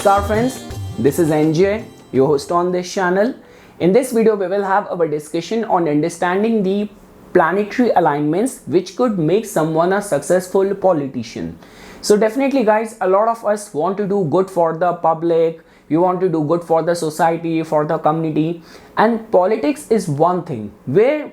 Namaskar friends, this is NJ, your host on this channel. In this video, we will have our discussion on understanding the planetary alignments which could make someone a successful politician. So definitely guys, a lot of us want to do good for the public, we want to do good for the society, for the community, and politics is one thing where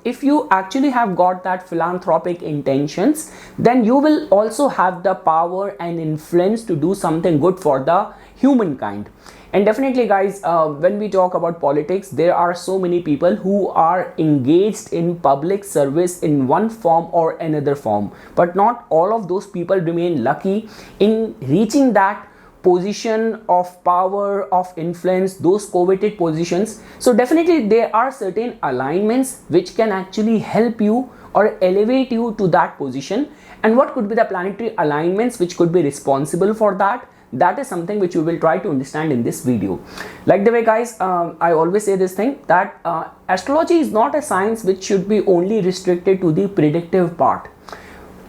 if you actually have got that philanthropic intentions, then you will also have the power and influence to do something good for the humankind. And definitely guys, when we talk about politics, there are so many people who are engaged in public service in one form or another form, but not all of those people remain lucky in reaching that position of power, of influence, those coveted positions. So definitely there are certain alignments which can actually help you or elevate you to that position. And what could be the planetary alignments which could be responsible for that? That is something which we will try to understand in this video. Like the way guys, I always say this thing that astrology is not a science which should be only restricted to the predictive part.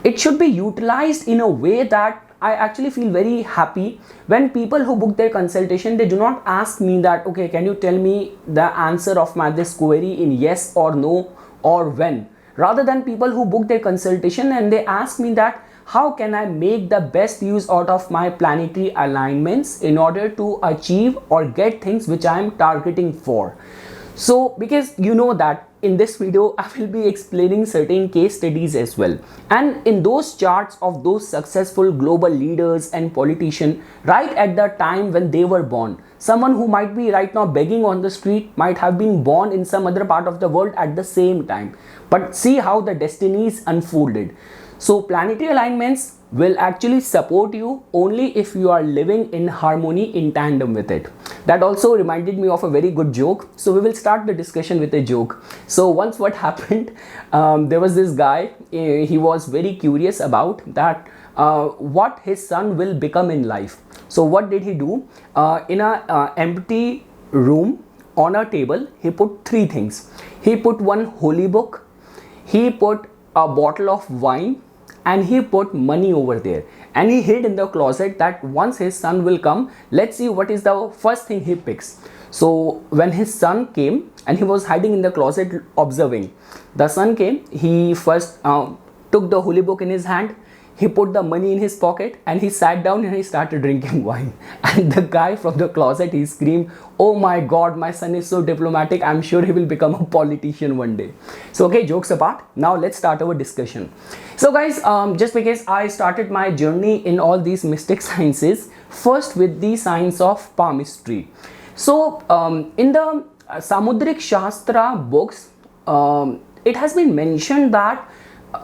It should be utilized in a way that I actually feel very happy when people who book their consultation, they do not ask me that, okay, can you tell me the answer of this query in yes or no or when. Rather than people who book their consultation and they ask me that, how can I make the best use out of my planetary alignments in order to achieve or get things which I am targeting for. So because you know that in this video I will be explaining certain case studies as well, and in those charts of those successful global leaders and politicians right at the time when they were born. Someone who might be right now begging on the street might have been born in some other part of the world at the same time, but see how the destinies unfolded. So planetary alignments will actually support you only if you are living in harmony, in tandem with it. That also reminded me of a very good joke. So we will start the discussion with a joke. So once what happened, there was this guy, he was very curious about that what his son will become in life. So what did he do? In a empty room on a table, he put three things. He put one holy book, he put a bottle of wine, and he put money over there, and he hid in the closet that once his son will come, let's see what is the first thing he picks. So when his son came and he was hiding in the closet observing, the son came, he first took the holy book in his hand, he put the money in his pocket, and he sat down and he started drinking wine. And the guy from the closet, he screamed, "Oh my God, my son is so diplomatic. I'm sure he will become a politician one day." So okay, jokes apart, now let's start our discussion. So guys, just because I started my journey in all these mystic sciences, first with the science of palmistry. So in the Samudrik Shastra books, it has been mentioned that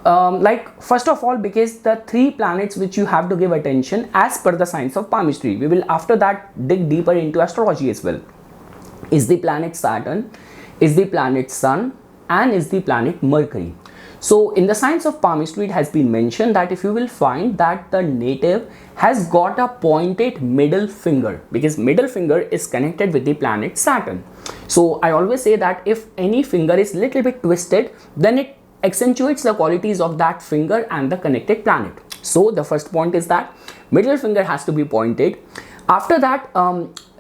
like first of all, because the three planets which you have to give attention as per the science of palmistry, we will after that dig deeper into astrology as well, is the planet Saturn, is the planet Sun, and is the planet Mercury. So in the science of palmistry, it has been mentioned that if you will find that the native has got a pointed middle finger, because middle finger is connected with the planet Saturn. So I always say that if any finger is little bit twisted, then it accentuates the qualities of that finger and the connected planet. So the first point is that middle finger has to be pointed. After that,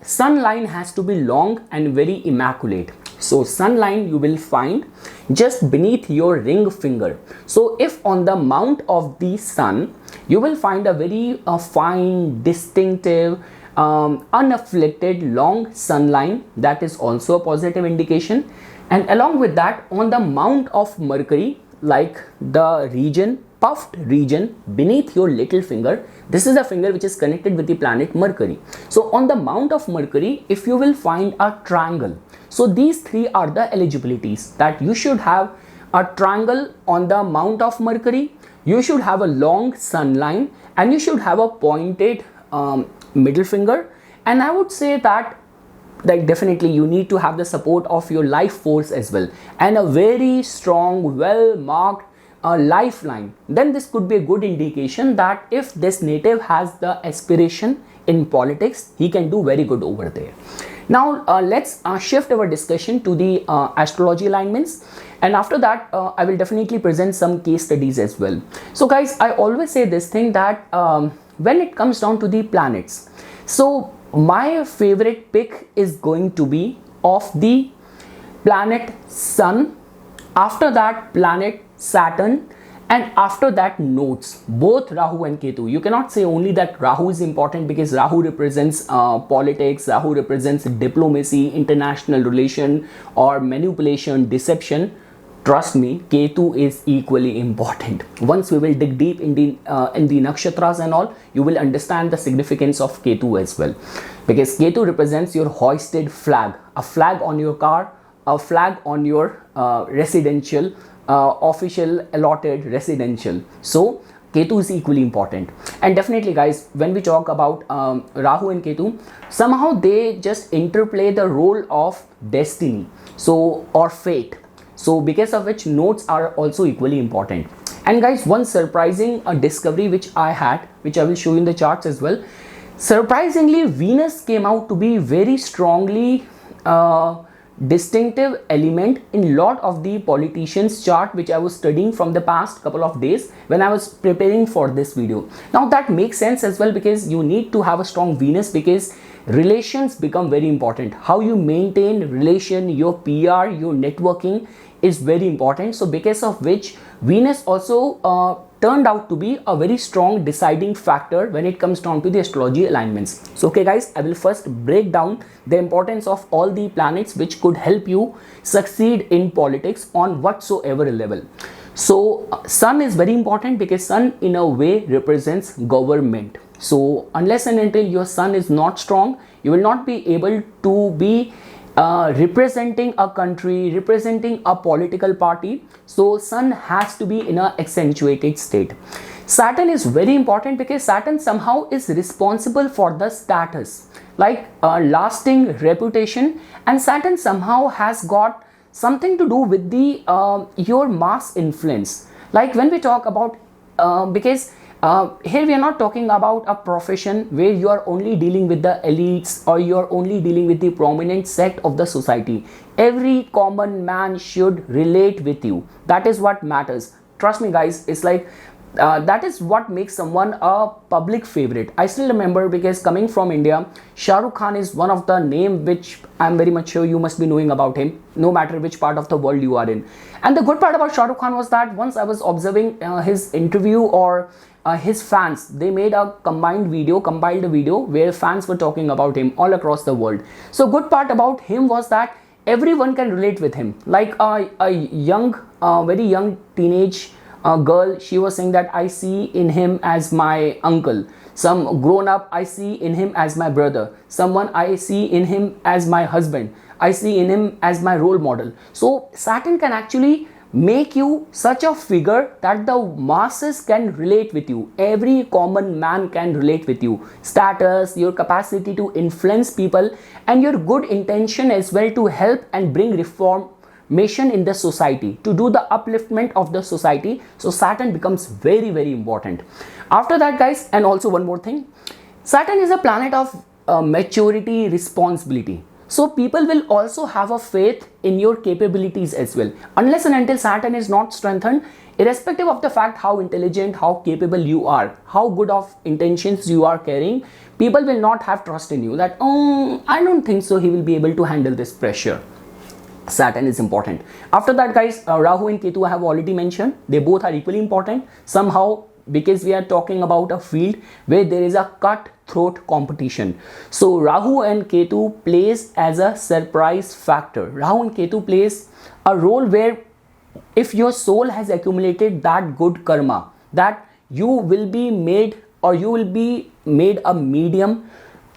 sun line has to be long and very immaculate. So sun line you will find just beneath your ring finger. So if on the mount of the sun, you will find a very fine, distinctive, unafflicted long sun line, that is also a positive indication. And along with that, on the mount of Mercury, like the region, puffed region beneath your little finger, this is the finger which is connected with the planet Mercury. So on the mount of Mercury, if you will find a triangle, so these three are the eligibilities, that you should have a triangle on the mount of Mercury, you should have a long sun line, and you should have a pointed middle finger. And I would say that definitely you need to have the support of your life force as well, and a very strong, well marked lifeline. Then this could be a good indication that if this native has the aspiration in politics, he can do very good over there. Now let's shift our discussion to the astrology alignments, and after that I will definitely present some case studies as well. So guys, I always say this thing that when it comes down to the planets, So my favorite pick is going to be of the planet Sun, after that planet Saturn, and after that nodes, both Rahu and Ketu. You cannot say only that Rahu is important because Rahu represents politics, Rahu represents diplomacy, international relation, or manipulation, deception. Trust me, Ketu is equally important. Once we will dig deep in the nakshatras and all, you will understand the significance of Ketu as well. Because Ketu represents your hoisted flag, a flag on your car, a flag on your residential, official allotted residential. So Ketu is equally important. And definitely guys, when we talk about Rahu and Ketu, somehow they just interplay the role of destiny, so, or fate. So because of which nodes are also equally important. And guys, one surprising discovery which I had, which I will show you in the charts as well. Surprisingly, Venus came out to be very strongly distinctive element in lot of the politicians chart which I was studying from the past couple of days when I was preparing for this video. Now that makes sense as well, because you need to have a strong Venus, because relations become very important. How you maintain relation, your PR, your networking is very important. So because of which Venus also turned out to be a very strong deciding factor when it comes down to the astrology alignments. So okay guys, I will first break down the importance of all the planets which could help you succeed in politics on whatsoever level. So Sun is very important because Sun in a way represents government. So unless and until your Sun is not strong, you will not be able to be representing a country, representing a political party. So Sun has to be in an accentuated state. Saturn is very important because Saturn somehow is responsible for the status, like lasting reputation, and Saturn somehow has got something to do with the your mass influence. Like when we talk about because here we are not talking about a profession where you are only dealing with the elites or you are only dealing with the prominent sect of the society. Every common man should relate with you. That is what matters. Trust me guys, it's like that is what makes someone a public favorite. I still remember, because coming from India, Shah Rukh Khan is one of the name which I'm very much sure you must be knowing about him, no matter which part of the world you are in. And the good part about Shah Rukh Khan was that once I was observing his interview, or his fans, they made a compiled video where fans were talking about him all across the world. So good part about him was that everyone can relate with him. Like a young, very young teenage girl, she was saying that I see in him as my uncle. Some grown up, I see in him as my brother. Someone, I see in him as my husband. I see in him as my role model. So Saturn can actually make you such a figure that the masses can relate with you. Every common man can relate with you. Status, your capacity to influence people, and your good intention as well to help and bring reformation in the society, to do the upliftment of the society. So Saturn becomes very, very important. After that guys, and also one more thing, Saturn is a planet of maturity, responsibility. So people will also have a faith in your capabilities as well. Unless and until Saturn is not strengthened, irrespective of the fact how intelligent, how capable you are, how good of intentions you are carrying, people will not have trust in you that, oh, I don't think so he will be able to handle this pressure. Saturn is important. After that guys, Rahu and Ketu I have already mentioned. They both are equally important somehow, because we are talking about a field where there is a cutthroat competition. So Rahu and Ketu plays as a surprise factor. Rahu and Ketu plays a role where if your soul has accumulated that good karma, that you will be made, or you will be made a medium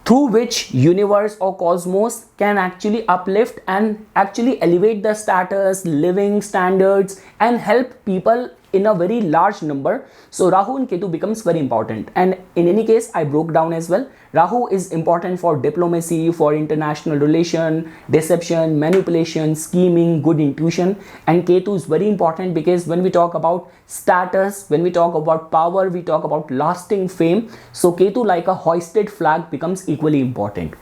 through which universe or cosmos can actually uplift and actually elevate the status, living standards, and help people in a very large number. So Rahu and Ketu becomes very important. And in any case, I broke down as well. Rahu is important for diplomacy, for international relation, deception, manipulation, scheming, good intuition. And Ketu is very important because when we talk about status, when we talk about power, we talk about lasting fame. So Ketu, like a hoisted flag, becomes equally important.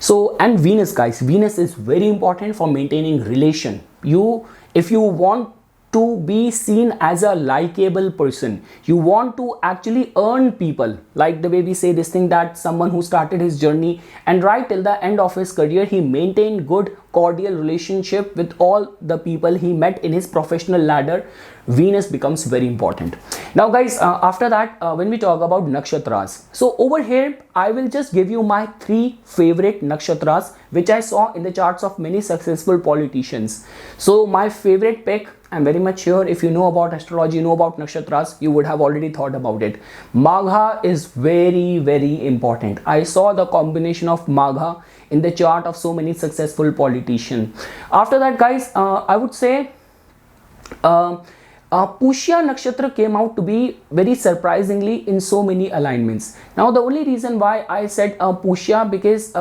So, and Venus guys, Venus is very important for maintaining relation. If you want to be seen as a likable person. You want to actually earn people, like the way we say this thing, that someone who started his journey and right till the end of his career he maintained good cordial relationship with all the people he met in his professional ladder. Venus becomes very important. Now guys, after that, when we talk about nakshatras, so over here I will just give you my 3 favorite nakshatras which I saw in the charts of many successful politicians. So my favorite pick, I'm very much sure if you know about astrology, you know about nakshatras, you would have already thought about it. Magha is very, very important. I saw the combination of Magha in the chart of so many successful politicians. After that guys, I would say Pushya Nakshatra came out to be very surprisingly in so many alignments. Now the only reason why I said Pushya, because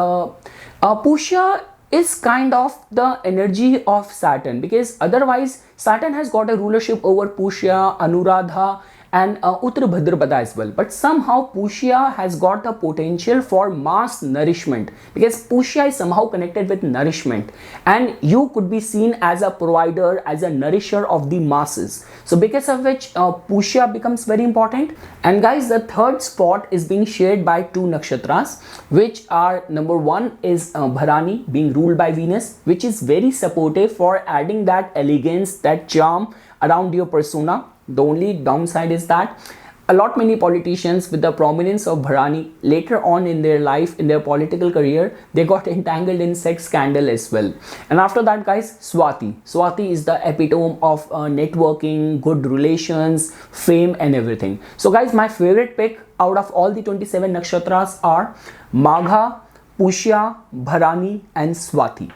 Pushya is kind of the energy of Saturn, because otherwise Saturn has got a rulership over Pushya, Anuradha and Uttar Bhadrapada as well, but somehow Pushya has got the potential for mass nourishment, because Pushya is somehow connected with nourishment and you could be seen as a provider, as a nourisher of the masses. So because of which Pushya becomes very important. And guys, the third spot is being shared by 2 nakshatras, which are, number 1 is Bharani, being ruled by Venus, which is very supportive for adding that elegance, that charm around your persona. The only downside is that a lot many politicians with the prominence of Bharani later on in their life, in their political career, they got entangled in sex scandal as well. And after that guys, Swati. Swati is the epitome of networking, good relations, fame and everything. So guys, my favorite pick out of all the 27 nakshatras are Magha, Pushya, Bharani and Swati.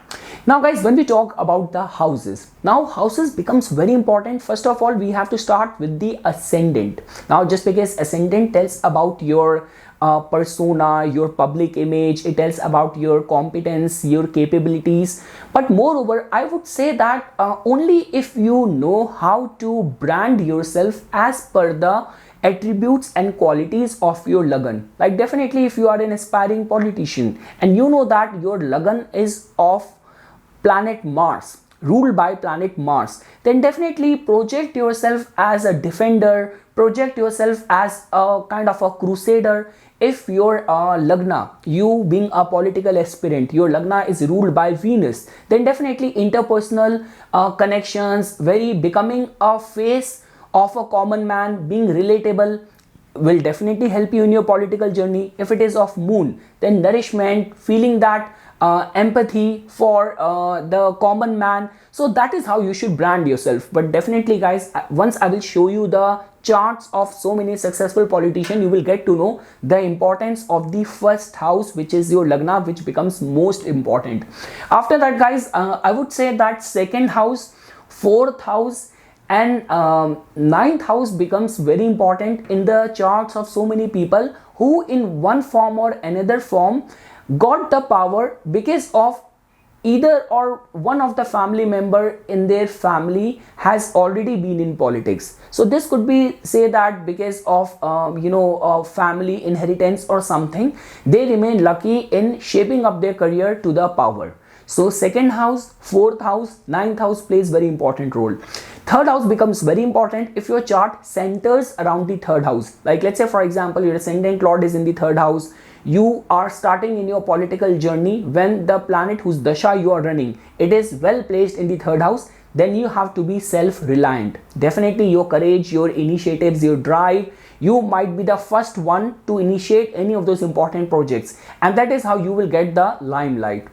Now guys, when we talk about the houses, now houses becomes very important. First of all, we have to start with the ascendant. Now just because ascendant tells about your persona, your public image, it tells about your competence, your capabilities, but moreover I would say that only if you know how to brand yourself as per the attributes and qualities of your Lagan. Like definitely if you are an aspiring politician and you know that your Lagan is of planet Mars, ruled by planet Mars, then definitely project yourself as a defender, project yourself as a kind of a crusader. If your Lagna, you being a political aspirant, your Lagna is ruled by Venus, then definitely interpersonal connections, very becoming a face of a common man, being relatable, will definitely help you in your political journey. If it is of Moon, then nourishment, feeling that empathy for the common man. So that is how you should brand yourself. But definitely guys, once I will show you the charts of so many successful politicians, you will get to know the importance of the first house, which is your Lagna, which becomes most important. After that guys, I would say that second house, fourth house and ninth house becomes very important in the charts of so many people who in one form or another form got the power because of either or one of the family member in their family has already been in politics. So this could be say that because of family inheritance or something, they remain lucky in shaping up their career to the power. So second house, fourth house, ninth house plays very important role. Third house becomes very important if your chart centers around the third house. Like let's say for example, your ascendant lord is in the third house. You are starting in your political journey when the planet whose dasha you are running, it is well placed in the third house, then you have to be self-reliant. Definitely your courage, your initiatives, your drive, you might be the first one to initiate any of those important projects, and that is how you will get the limelight.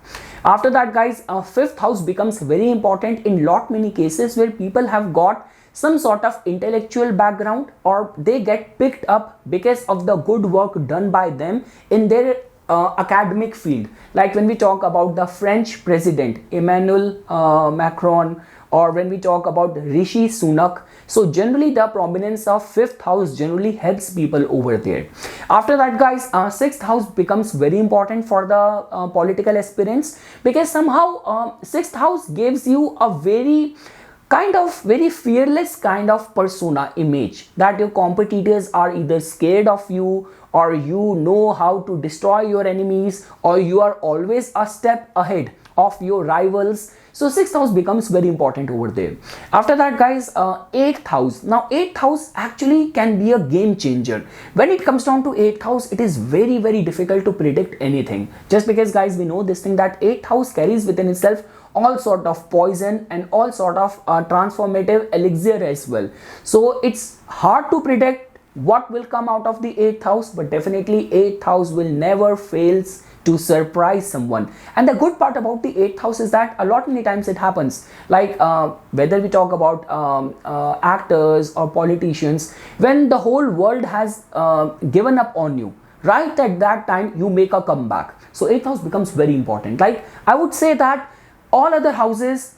After that guys, fifth house becomes very important in lot many cases where people have got some sort of intellectual background or they get picked up because of the good work done by them in their academic field. Like when we talk about the French president Emmanuel Macron, or when we talk about Rishi Sunak. So generally the prominence of fifth house generally helps people over there. After that guys, sixth house becomes very important for the political aspirants, because somehow sixth house gives you a very fearless kind of persona image, that your competitors are either scared of you, or you know how to destroy your enemies, or you are always a step ahead of your rivals. So 6th house becomes very important over there. After that, guys, 8th house. Now 8th house actually can be a game changer. When it comes down to 8th house, it is very, very difficult to predict anything, just because, guys, we know this thing that 8th house carries within itself all sort of poison and all sort of transformative elixir as well. So it's hard to predict what will come out of the 8th house, but definitely 8th house will never fails to surprise someone. And the good part about the 8th house is that a lot many times it happens, like whether we talk about actors or politicians, when the whole world has given up on you, right at that time you make a comeback. So 8th house becomes very important. Like, I would say that all other houses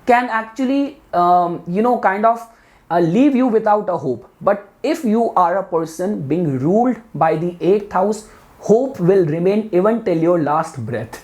can actually leave you without a hope, but if you are a person being ruled by the 8th house, hope will remain even till your last breath.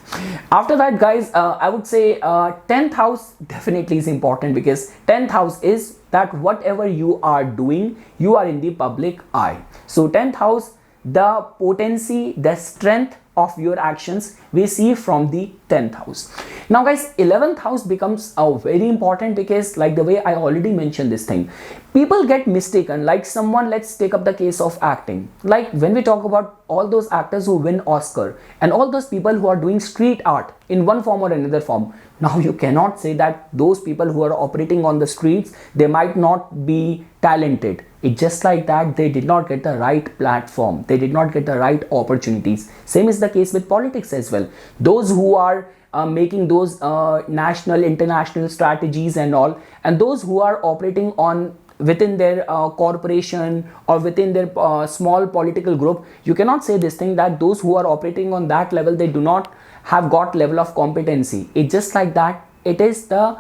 After that, guys, I would say 10th house definitely is important, because 10th house is that whatever you are doing, you are in the public eye. So 10th house, the potency, the strength of your actions we see from the 10th house. Now, guys, 11th house becomes very important, because like the way I already mentioned this thing, people get mistaken. Like someone, let's take up the case of acting. Like when we talk about all those actors who win Oscar and all those people who are doing street art in one form or another form, now you cannot say that those people who are operating on the streets, they might not be talented. It's just like that they did not get the right platform, they did not get the right opportunities. Same is the case with politics as well. Those who are making those national, international strategies and all, and those who are operating on within their corporation or within their small political group, you cannot say this thing that those who are operating on that level, they do not have got level of competency. It's just like that. It is the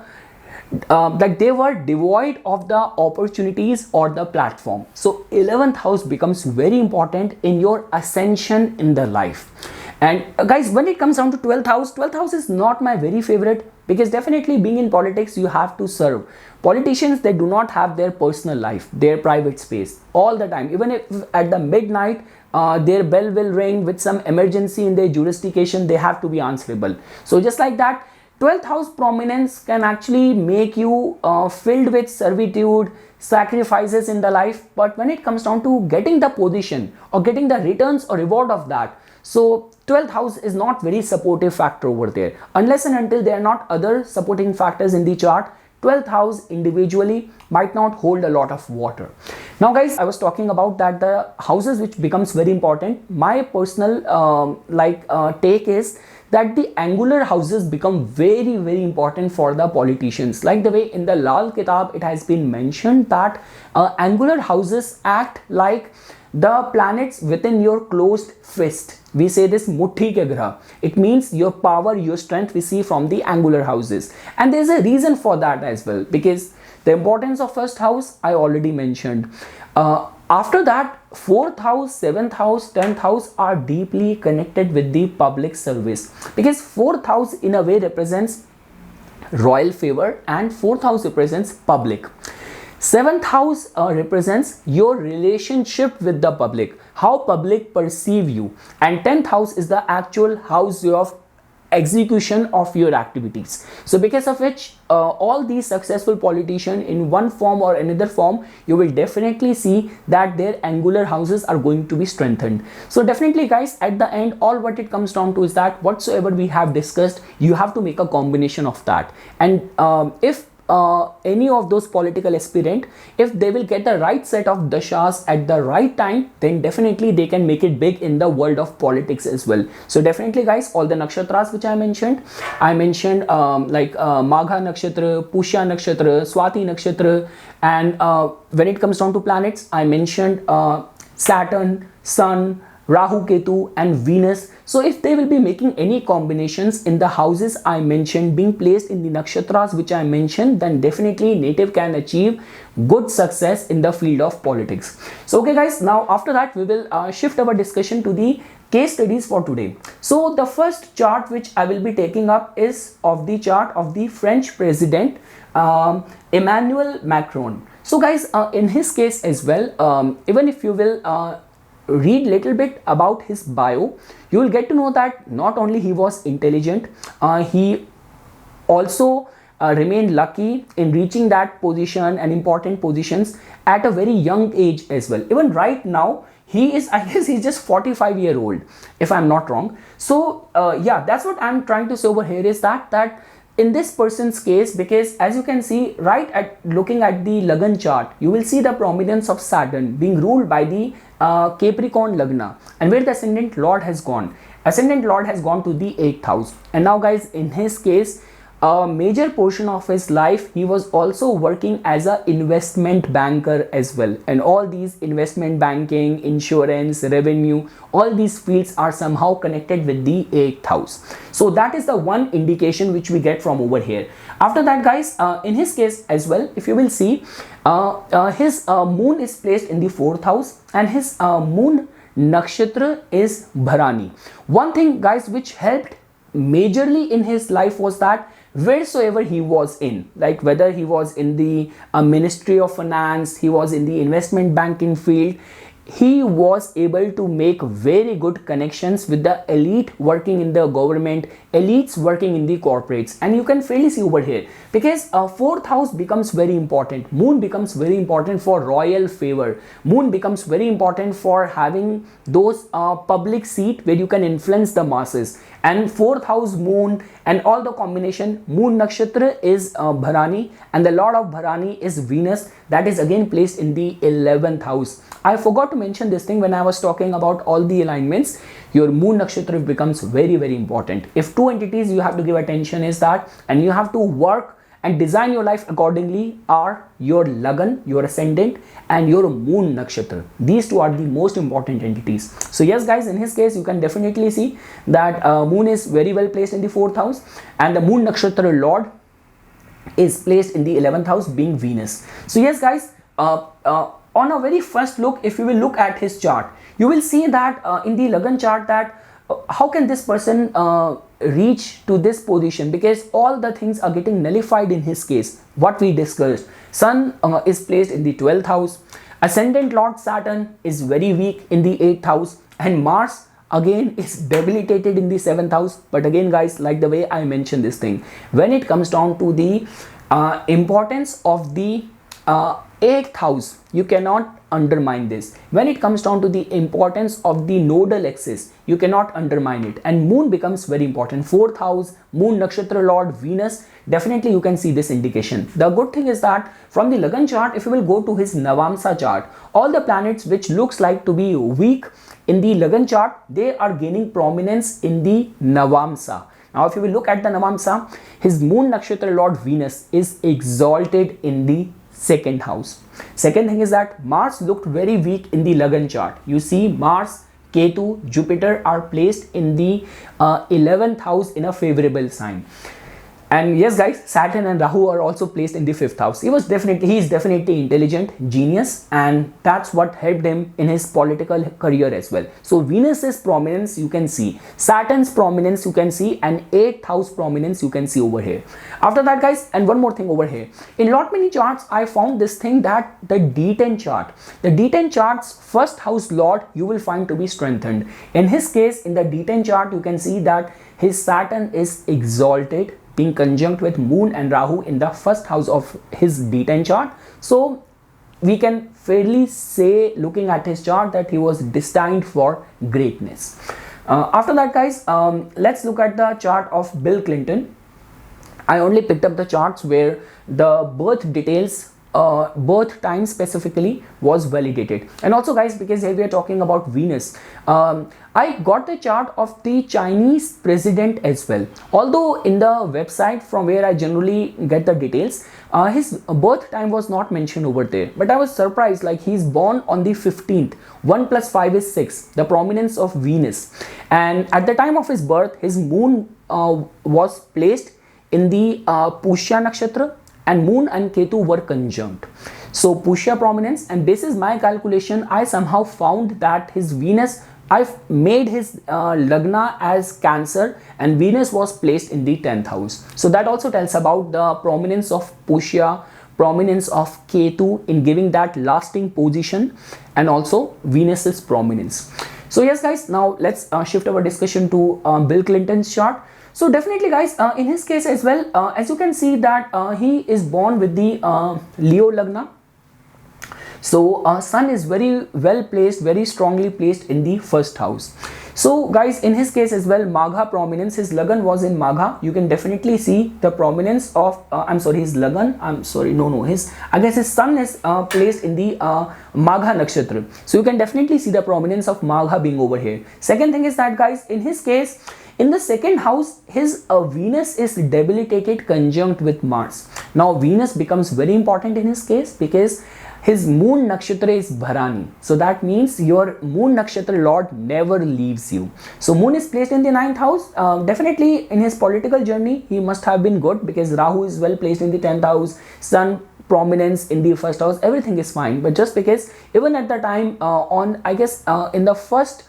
like they were devoid of the opportunities or the platform. So 11th house becomes very important in your ascension in the life. And guys, when it comes down to 12th house is not my very favorite, because definitely being in politics, you have to serve. Politicians, they do not have their personal life, their private space all the time. Even if at the midnight their bell will ring with some emergency in their jurisdiction, they have to be answerable. So just like that, 12th house prominence can actually make you filled with servitude, sacrifices in the life. But when it comes down to getting the position or getting the returns or reward of that, so 12th house is not very supportive factor over there. Unless and until there are not other supporting factors in the chart, 12th house individually might not hold a lot of water. Now, guys, I was talking about that the houses which becomes very important. My personal take is that the angular houses become very, very important for the politicians. Like the way in the Lal Kitab it has been mentioned that angular houses act like the planets within your closed fist. We say this muthi ke graha. It means your power, your strength we see from the angular houses. And there's a reason for that as well, because the importance of first house I already mentioned. After that, 4th house, 7th house, 10th house are deeply connected with the public service, because 4th house in a way represents royal favor and 4th house represents public. 7th house represents your relationship with the public, how public perceive you, and 10th house is the actual house of execution of your activities. So because of which all these successful politicians in one form or another form, you will definitely see that their angular houses are going to be strengthened. So definitely, guys, at the end, all what it comes down to is that whatsoever we have discussed, you have to make a combination of that. And if any of those political aspirant, if they will get the right set of dashas at the right time, then definitely they can make it big in the world of politics as well. So definitely, guys, all the nakshatras which I mentioned Magha nakshatra, Pushya nakshatra, Swati nakshatra, and when it comes down to planets, I mentioned Saturn, Sun, Rahu, Ketu and Venus. So if they will be making any combinations in the houses I mentioned being placed in the nakshatras which I mentioned, then definitely native can achieve good success in the field of politics. So okay, guys, now after that we will shift our discussion to the case studies for today. So the first chart which I will be taking up is of the chart of the French president Emmanuel Macron. So guys, in his case as well, even if you will read little bit about his bio, you will get to know that not only he was intelligent, he also remain lucky in reaching that position and important positions at a very young age as well. Even right now, he is, I guess he's just 45-year-old, if I'm not wrong. So yeah, that's what I'm trying to say over here, is that in this person's case, because as you can see right at looking at the Lagan chart, you will see the prominence of Saturn being ruled by the Capricorn Lagna, and where the ascendant lord has gone. Ascendant lord has gone to the 8th house. And now guys, in his case, a major portion of his life he was also working as a investment banker as well, and all these investment banking, insurance, revenue, all these fields are somehow connected with the 8th house. So that is the one indication which we get from over here. After that guys, in his case as well, if you will see, his moon is placed in the 4th house, and his moon nakshatra is Bharani. One thing guys which helped majorly in his life was that wheresoever he was in, like whether he was in the Ministry of Finance, he was in the investment banking field, he was able to make very good connections with the elite working in the government, elites working in the corporates. And you can fairly see over here, because 4th house becomes very important. Moon becomes very important for royal favor. Moon becomes very important for having those public seat where you can influence the masses. And 4th house moon and all the combination, moon nakshatra is Bharani, and the lord of Bharani is Venus, that is again placed in the 11th house. I forgot to mention this thing when I was talking about all the alignments. Your moon nakshatra becomes very, very important. If two entities you have to give attention is that, and you have to work and design your life accordingly, are your Lagan, your ascendant, and your moon nakshatra. These two are the most important entities. So yes guys, in his case you can definitely see that moon is very well placed in the 4th house, and the moon nakshatra lord is placed in the 11th house, being Venus. So yes guys, on a very first look, if you will look at his chart, you will see that in the Lagan chart that how can this person reach to this position, because all the things are getting nullified in his case. What we discussed, Sun is placed in the 12th house, ascendant lord Saturn is very weak in the 8th house, and Mars again is debilitated in the 7th house. But again guys, like the way I mentioned this thing, when it comes down to the importance of the 8th house, you cannot undermine this. When it comes down to the importance of the nodal axis, you cannot undermine it, and moon becomes very important. 4th house, moon nakshatra lord Venus, definitely you can see this indication. The good thing is that from the Lagan chart, if you will go to his Navamsa chart, all the planets which looks like to be weak in the Lagan chart, they are gaining prominence in the Navamsa. Now if you will look at the Navamsa, his moon nakshatra lord Venus is exalted in the 2nd house. Second thing is that Mars looked very weak in the Lagan chart. You see Mars, Ketu, Jupiter are placed in the 11th house in a favorable sign. And yes guys, Saturn and Rahu are also placed in the 5th house. He is definitely intelligent, genius, and that's what helped him in his political career as well. So Venus's prominence you can see, Saturn's prominence you can see, and 8th house prominence you can see over here. After that guys, and one more thing over here, in lot many charts I found this thing that the D10 chart, the D10 chart's 1st house lord you will find to be strengthened. In his case, in the D10 chart you can see that his Saturn is exalted, being conjunct with moon and Rahu in the 1st house of his D10 chart. So we can fairly say, looking at his chart, that he was destined for greatness. After that guys, let's look at the chart of Bill Clinton. I only picked up the charts where the birth details, birth time specifically was validated. And also guys, because here we are talking about Venus, I got the chart of the Chinese president as well. Although in the website from where I generally get the details, his birth time was not mentioned over there. But I was surprised, like he's born on the 15th. 1 plus 5 is 6, the prominence of Venus. And at the time of his birth, his moon was placed in the Pushya nakshatra, and moon and Ketu were conjunct. So Pushya prominence, and this is my calculation, I somehow found that his Venus, I've made his Lagna as Cancer, and Venus was placed in the 10th house. So that also tells about the prominence of Pushya, prominence of Ketu in giving that lasting position, and also Venus's prominence. So yes guys, now let's shift our discussion to Bill Clinton's chart. So definitely guys, in his case as well, as you can see that he is born with the Leo Lagna. So Sun is very well placed, very strongly placed in the first house. So guys, in his case as well, Magha prominence, his Lagan was in Magha. You can definitely see the prominence of, his Lagan, I guess his Sun is placed in the Magha Nakshatra. So you can definitely see the prominence of Magha being over here. Second thing is that guys, in his case, in the second house, his Venus is debilitated conjunct with Mars. Now Venus becomes very important in his case because his moon nakshatra is Bharani. So that means your moon nakshatra lord never leaves you. So moon is placed in the 9th house. Definitely in his political journey, he must have been good because Rahu is well placed in the 10th house. Sun prominence in the first house, everything is fine. But just because even at the time in the first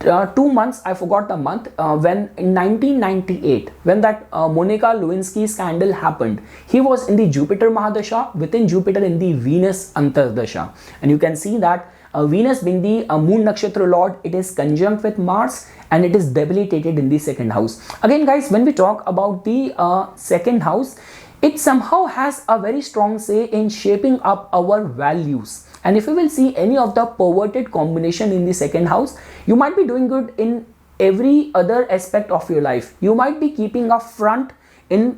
2 months, I forgot the month, when in 1998, when that Monica Lewinsky scandal happened, he was in the Jupiter Mahadasha, within Jupiter in the Venus Antardasha. And you can see that Venus being the moon nakshatra lord, it is conjunct with Mars and it is debilitated in the second house. Again guys, when we talk about the second house, it somehow has a very strong say in shaping up our values. And if you will see any of the perverted combination in the second house, you might be doing good in every other aspect of your life. You might be keeping a front in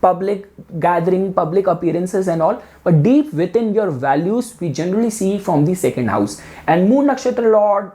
public gathering, public appearances and all, but deep within your values we generally see from the second house. And moon nakshatra lord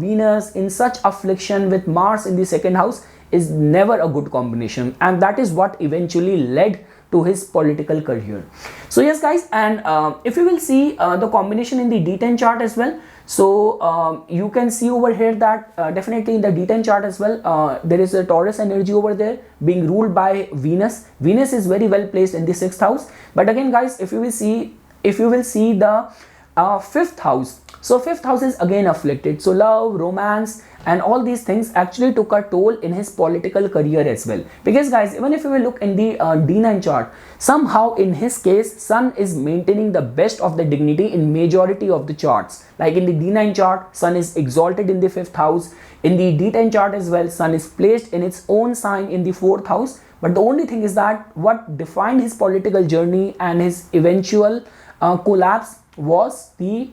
Venus in such affliction with Mars in the second house is never a good combination, and that is what eventually led to his political career. So yes guys, and if you will see the combination in the D10 chart as well, so you can see over here that definitely in the D10 chart as well, there is a Taurus energy over there being ruled by Venus. Venus is very well placed in the 6th house. But again guys, if you will see the 5th house, so 5th house is again afflicted. So love, romance and all these things actually took a toll in his political career as well. Because guys, even if you will look in the D9 chart, somehow in his case, Sun is maintaining the best of the dignity in majority of the charts. Like in the D9 chart, Sun is exalted in the 5th house. In the D10 chart as well, Sun is placed in its own sign in the 4th house. But the only thing is that what defined his political journey and his eventual collapse was the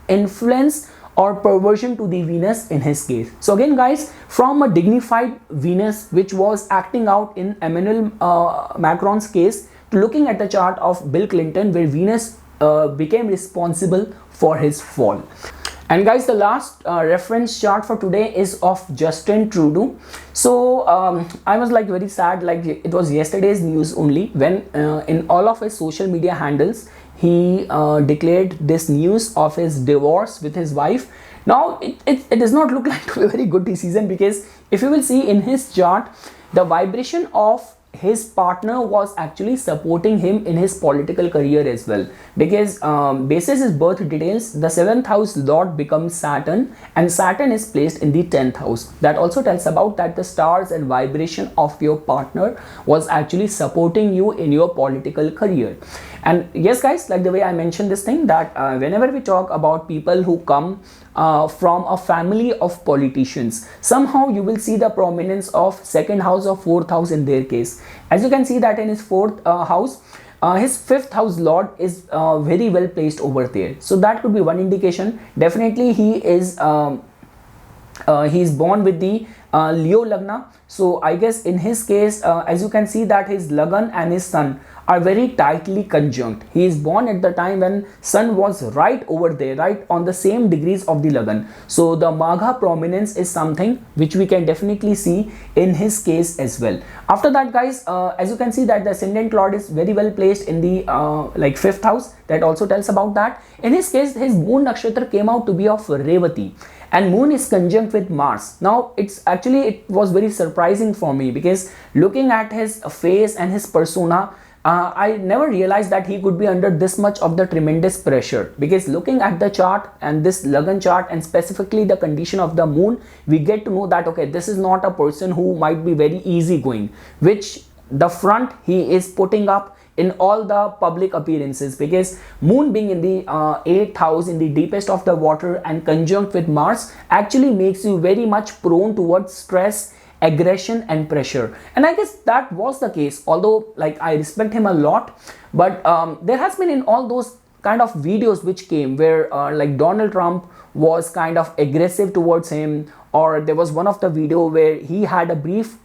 influence or perversion to the Venus in his case. So again guys, from a dignified Venus which was acting out in Emmanuel Macron's case, to looking at the chart of Bill Clinton where Venus became responsible for his fall. And guys, the last reference chart for today is of Justin Trudeau. So I was like very sad, like it was yesterday's news only when in all of his social media handles he declared this news of his divorce with his wife. Now it does not look like to be a very good decision, because if you will see in his chart, the vibration of his partner was actually supporting him in his political career as well, because basis his birth details, the 7th house lord becomes Saturn, and Saturn is placed in the 10th house. That also tells about that the stars and vibration of your partner was actually supporting you in your political career. And yes guys, like the way I mentioned this thing, that whenever we talk about people who come from a family of politicians, somehow you will see the prominence of 2nd house or 4th house in their case. As you can see that in his 4th house, his 5th house lord is very well placed over there. So that could be one indication. Definitely he is born with the Leo Lagna. So I guess in his case, as you can see that his Lagan and his Sun are very tightly conjunct. He is born at the time when Sun was right over there, right on the same degrees of the Lagan. So the Magha prominence is something which we can definitely see in his case as well. After that guys, as you can see that the ascendant lord is very well placed in the 5th house. That also tells about that. In his case, his moon nakshatra came out to be of Revati, and moon is conjunct with Mars. Now it was very surprising for me, because looking at his face and his persona, I never realized that he could be under this much of the tremendous pressure, because looking at the chart and this Lagan chart and specifically the condition of the moon, we get to know that okay, this is not a person who might be very easygoing, which the front he is putting up in all the public appearances, because moon being in the 8th house in the deepest of the water and conjunct with Mars actually makes you very much prone towards stress aggression and pressure. And I guess that was the case, although like I respect him a lot. But there has been in all those kind of videos which came where like Donald Trump was kind of aggressive towards him, or there was one of the video where he had a brief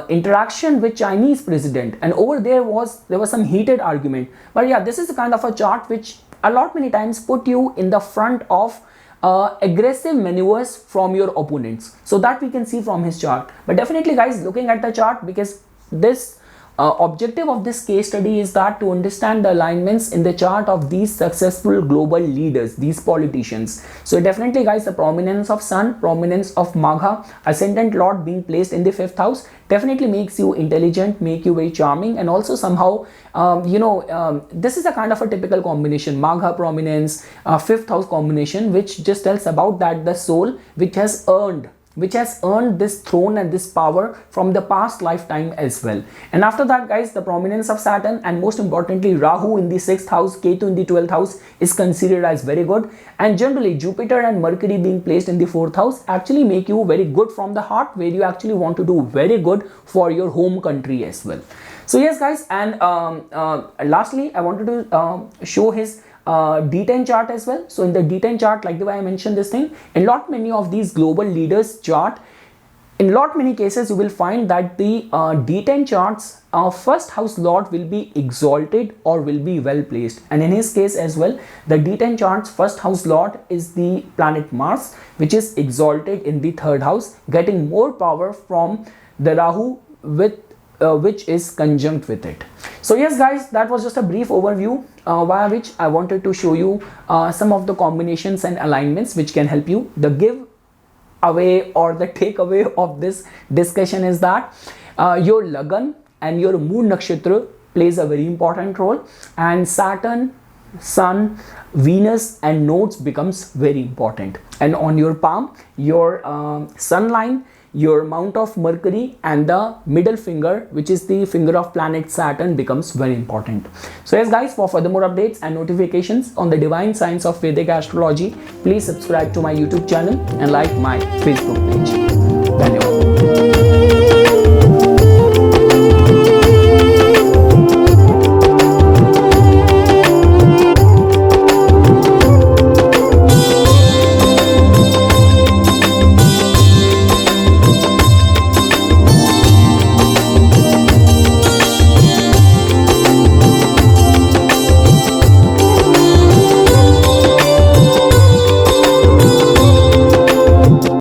interaction with Chinese president, and over there was some heated argument. But yeah, this is a kind of a chart which a lot many times put you in the front of aggressive maneuvers from your opponents. So that we can see from his chart. But definitely guys, looking at the chart, because this objective of this case study is that to understand the alignments in the chart of these successful global leaders, these politicians. So definitely guys, the prominence of Sun, prominence of Magha, ascendant lord being placed in the 5th house definitely makes you intelligent, make you very charming, and also somehow this is a kind of a typical combination, Magha prominence, 5th house combination, which just tells about that the soul which has earned this throne and this power from the past lifetime as well. And after that guys, the prominence of Saturn and most importantly Rahu in the 6th house, Ketu in the 12th house is considered as very good. And generally Jupiter and Mercury being placed in the 4th house actually make you very good from the heart, where you actually want to do very good for your home country as well. So yes guys, and lastly I wanted to show his D10 chart as well. So in the D10 chart, like the way I mentioned this thing, in lot many of these global leaders chart, in lot many cases you will find that the D10 charts 1st house lord will be exalted or will be well placed. And in his case as well, the D10 charts 1st house lord is the planet Mars, which is exalted in the 3rd house, getting more power from the Rahu with which is conjunct with it. So yes guys, that was just a brief overview via which I wanted to show you some of the combinations and alignments which can help you. The give away or the takeaway of this discussion is that your Lagan and your Moon Nakshatra plays a very important role, and Saturn, Sun, Venus and nodes becomes very important. And on your palm, your sun line, your mount of Mercury and the middle finger, which is the finger of planet Saturn, becomes very important. So yes guys, for further more updates and notifications on the divine science of Vedic astrology, please subscribe to my YouTube channel and like my Facebook page. Dhanyawad.